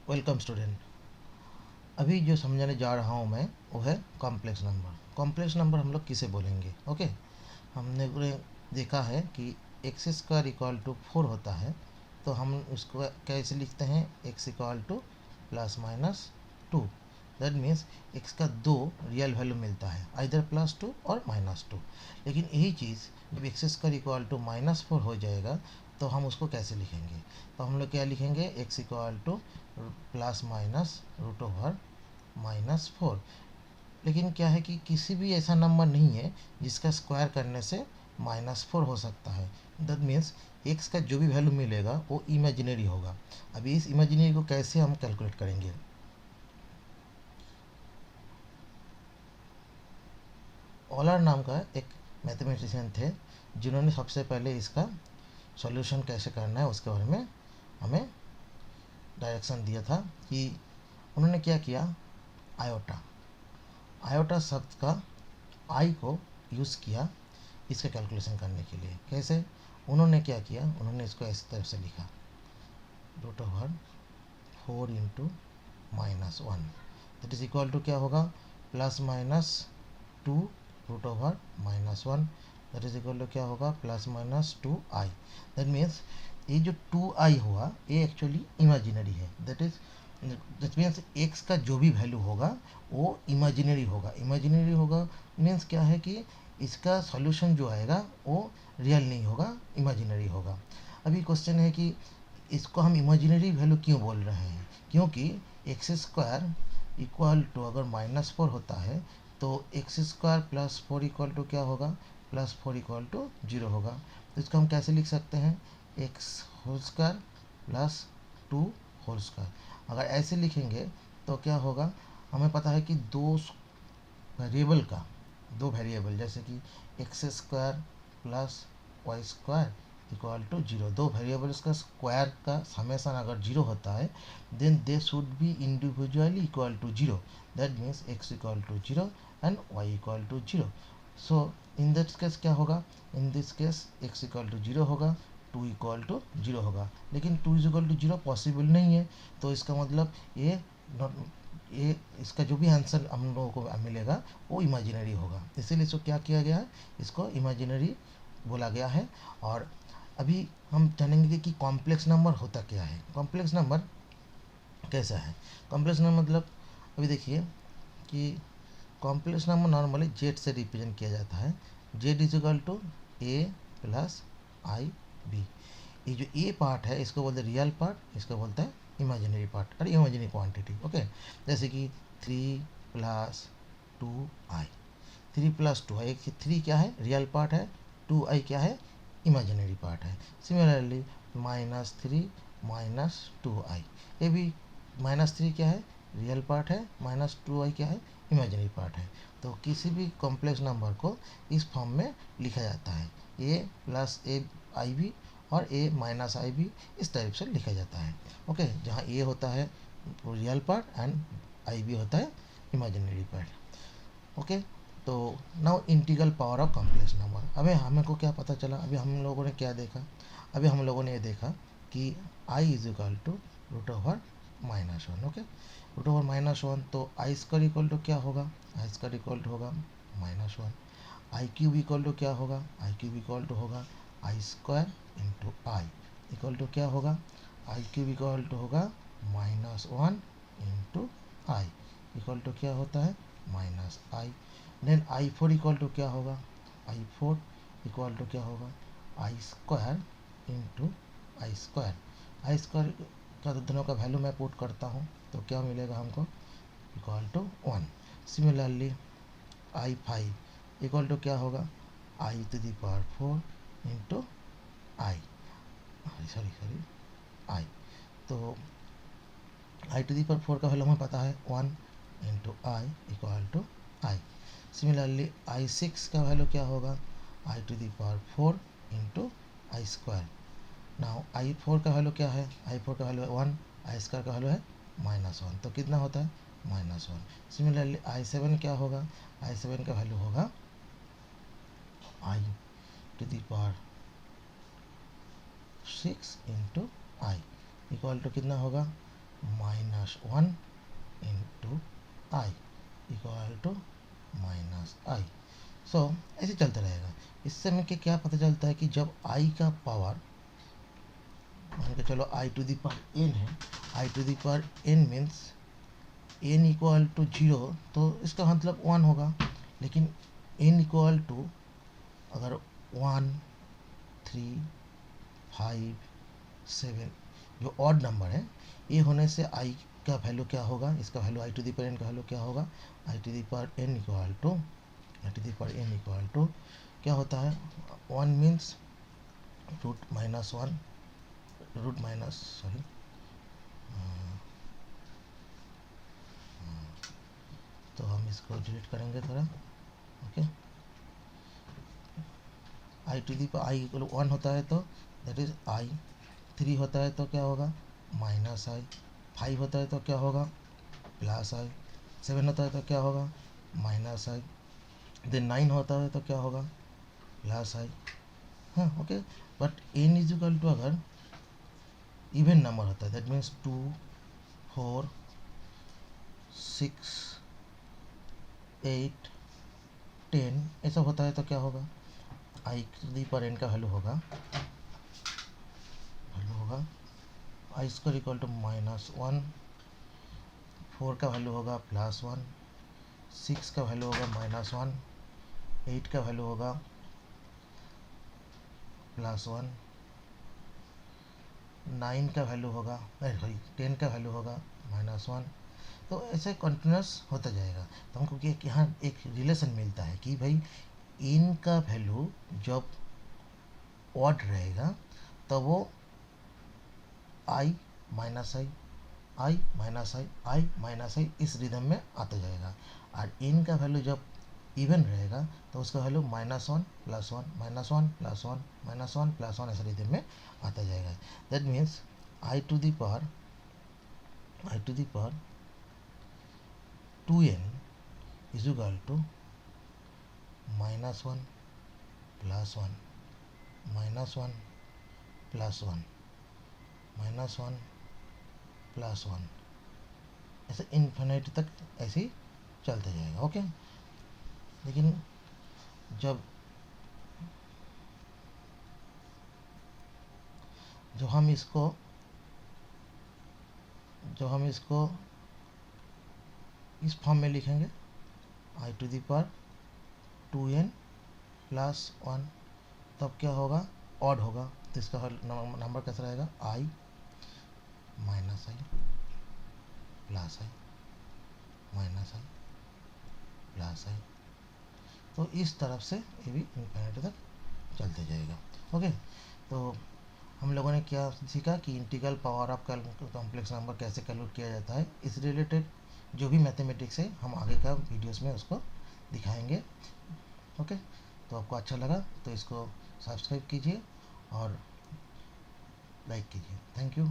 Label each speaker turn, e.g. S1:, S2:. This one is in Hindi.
S1: Welcome student. अभी जो समझाने जा रहा हूँ मैं वो है कॉम्प्लेक्स नंबर। कॉम्प्लेक्स नंबर हम लोग किसे बोलेंगे? ओके, हमने पूरे देखा है कि एक्स स्क्वायर इक्वल टू 4 होता है, तो हम उसको कैसे लिखते हैं? X equal two plus minus 2। That means x का दो रियल वैल्यू मिलता है, आइदर +2 और -2। लेकिन यही चीज़ जब एक्स स्क्वायर इक्वल टू -4 हो जाएगा तो हम उसको कैसे लिखेंगे? तो हम लोग क्या लिखेंगे? X equal two plus minus √/-4। लेकिन क्या है कि किसी भी ऐसा नंबर नहीं है जिसका स्क्वायर करने से -4 हो सकता है। दैट मीन्स एक्स का जो भी वैल्यू मिलेगा वो इमेजिनरी होगा। अभी इस इमेजिनरी को कैसे हम कैलकुलेट करेंगे? ऑलर नाम का एक मैथमेटिशियन थे जिन्होंने सबसे पहले इसका सॉल्यूशन कैसे करना है उसके बारे में हमें डायरेक्शन दिया था। कि उन्होंने क्या किया, आयोटा आयोटा शब्द का आई को यूज़ किया इसका कैलकुलेशन करने के लिए। कैसे? उन्होंने क्या किया, उन्होंने इसको इस तरह से लिखा, √4 into -1, that is equal to क्या होगा? +-2 √/-1, दैट इज इक्वल टू क्या होगा? +-2i। दैट मीन्स ये जो 2i हुआ ये एक्चुअली इमेजिनरी है। दैट मीन्स एक्स का जो भी वैल्यू होगा वो इमेजिनरी होगा। इमेजिनरी होगा मीन्स क्या है कि इसका सॉल्यूशन जो आएगा वो रियल नहीं होगा, इमेजिनरी होगा। अभी क्वेश्चन है कि इसको हम इमेजिनरी वैल्यू क्यों बोल रहे हैं? क्योंकि एक्स स्क्वायर इक्वल टू अगर -4 होता है तो एक्स स्क्वायर +4 इक्वल टू क्या होगा? +4 इक्वल टू 0 होगा। तो इसको हम कैसे लिख सकते हैं? X whole square +2 whole square. अगर ऐसे लिखेंगे तो क्या होगा? हमें पता है कि वेरिएबल का दो वेरिएबल जैसे कि x square plus y square equal to 0, दो वेरिएबल्स का स्क्वायर का हमेशा अगर 0 होता है then they should be individually equal to 0। That means x equal to 0 and y equal to 0। So in this case क्या होगा? In this case x equal to 0 होगा, 2 इक्वल टू 0 होगा। लेकिन 2 इक्वल टू 0 पॉसिबल नहीं है, तो इसका मतलब ये इसका जो भी आंसर हम लोगों को मिलेगा वो इमेजिनरी होगा। इसीलिए इसको क्या किया गया है? इसको इमेजिनरी बोला गया है। और अभी हम जानेंगे कि कॉम्प्लेक्स नंबर होता क्या है, कॉम्प्लेक्स नंबर कैसा है। कॉम्प्लेक्स नंबर मतलब अभी देखिए कि कॉम्प्लेक्स नंबर नॉर्मली जेड से रिप्रेजेंट किया जाता है। Z is equal to a plus i b. ये जो ए पार्ट है इसको बोलते हैं रियल पार्ट, इसको बोलते हैं इमेजिनरी पार्ट और इमेजिनरी क्वांटिटी। ओके, जैसे कि 3+2i, 3+2i, 3 क्या है? रियल पार्ट है, 2i क्या है? इमेजिनरी पार्ट है। सिमिलरली -3 -2i, ये भी -3 क्या है? रियल पार्ट है, -2i क्या है? इमेजिनरी पार्ट है। तो किसी भी कॉम्प्लेक्स नंबर को इस फॉर्म में लिखा जाता है, a plus a i b और a माइनस आई बी, इस टाइप से लिखा जाता है। ओके, जहाँ a होता है real part and i b होता है इमेजिनरी पार्ट। ओके, तो now integral power of complex number. अबे हमें को क्या पता चला? अभी हम लोगों ने क्या देखा? अभी हम लोगों ने ये देखा कि i is equal to √/-1। Okay, √/-1, तो आई स्क्वायर इक्वल टू क्या होगा? आई स्क्वायर इक्वल टू होगा -1। आई क्यूब इक्वल टू क्या होगा? आई क्यूब इक्वल टू होगा I square into I equal to क्या होगा? आई क्यूब इक्वल टू होगा -1 इंटू आई इक्वल टू क्या होता है? -i। Then i4 equal to क्या होगा? i4 इक्वल टू क्या होगा? I square into I square का दोनों का वैल्यू मैं पुट करता हूँ तो क्या मिलेगा हमको? Equal to 1। Similarly i5 equal to क्या होगा? i⁴ into I sorry I. तो i⁴ का वैल्यू हमें पता है 1 into I equal to i. Similarly i6 का वैल्यू क्या होगा? i⁴ इंटू आई स्क्वायर। नाउ i4 का वैल्यू क्या है? i4 का वैल्यू है 1, आई स्क्वायर का वैल्यू है -1, तो कितना होता है? -1। सिमिलरली i7 क्या होगा? i7 का वैल्यू होगा i⁴ into I equal to कितना होगा? -1 into I equal to -i। So ऐसे चलता रहेगा। इससे हमें क्या पता चलता है कि जब i का पावर मान के चलो i to the power n है, i to the power n means n equal to 0, तो इसका मतलब 1 होगा। लेकिन n इक्वल टू अगर 1, 3, 5, 7 जो ऑड नंबर है, ये होने से i का वैल्यू क्या होगा, इसका value i to the power n का वैल्यू क्या होगा, i to the power n equal to क्या होता है, 1 मीन्स रूट माइनस सॉरी तो हम इसको डिलीट करेंगे थोड़ा। Okay, i to the power i equal 1 होता है तो दैट इज आई, 3 होता है तो क्या होगा -i, 5 होता है तो क्या होगा +i, 7 होता है तो क्या होगा -i, देन 9 होता है तो क्या होगा +i। हाँ okay, but n is equal to अगर इवन नंबर होता है दैट मीन्स 2, 4, 6, 8, 10 ऐसा होता है तो क्या होगा, आई टू दी पावर n का वैल्यू होगा आई स्क्वायर इक्वल टू -1, 4 का वैल्यू होगा +1, 6 का वैल्यू होगा -1, 8 का वैल्यू होगा +1, 9 का वैल्यू होगा सॉरी 10 का वैल्यू होगा -1। तो ऐसे कंटिन्यूस होता जाएगा। तो हमको यहाँ एक रिलेशन मिलता है कि भाई इन का वैल्यू जब ऑड रहेगा तो वो i -i इस रिदम में आता जाएगा, और इन का वैल्यू जब इवन रहेगा तो उसका वैल्यू -1 +1 -1 +1 -1 +1 ऐसे रिदम में आता जाएगा। That means i to the power 2n is equal to -1 +1 -1 +1 -1 +1 ऐसे इन्फिनिटी तक ऐसे ही चलते जाएगा। ओके, लेकिन जब हम इसको इस फॉर्म में लिखेंगे i to the power 2n +1, तब क्या होगा ऑड होगा, तो इसका नंबर कैसा रहेगा i -i +i तो इस तरफ से ये भी इन्फिनिटी तक चलते जाएगा। ओके, तो हम लोगों ने क्या सीखा कि integral power of complex number कैसे कैलकुलेट किया जाता है, इस रिलेटेड जो भी मैथमेटिक्स है हम आगे का वीडियोस में उसको दिखाएंगे। ओके, तो आपको अच्छा लगा तो इसको सब्सक्राइब कीजिए और लाइक कीजिए। Thank you.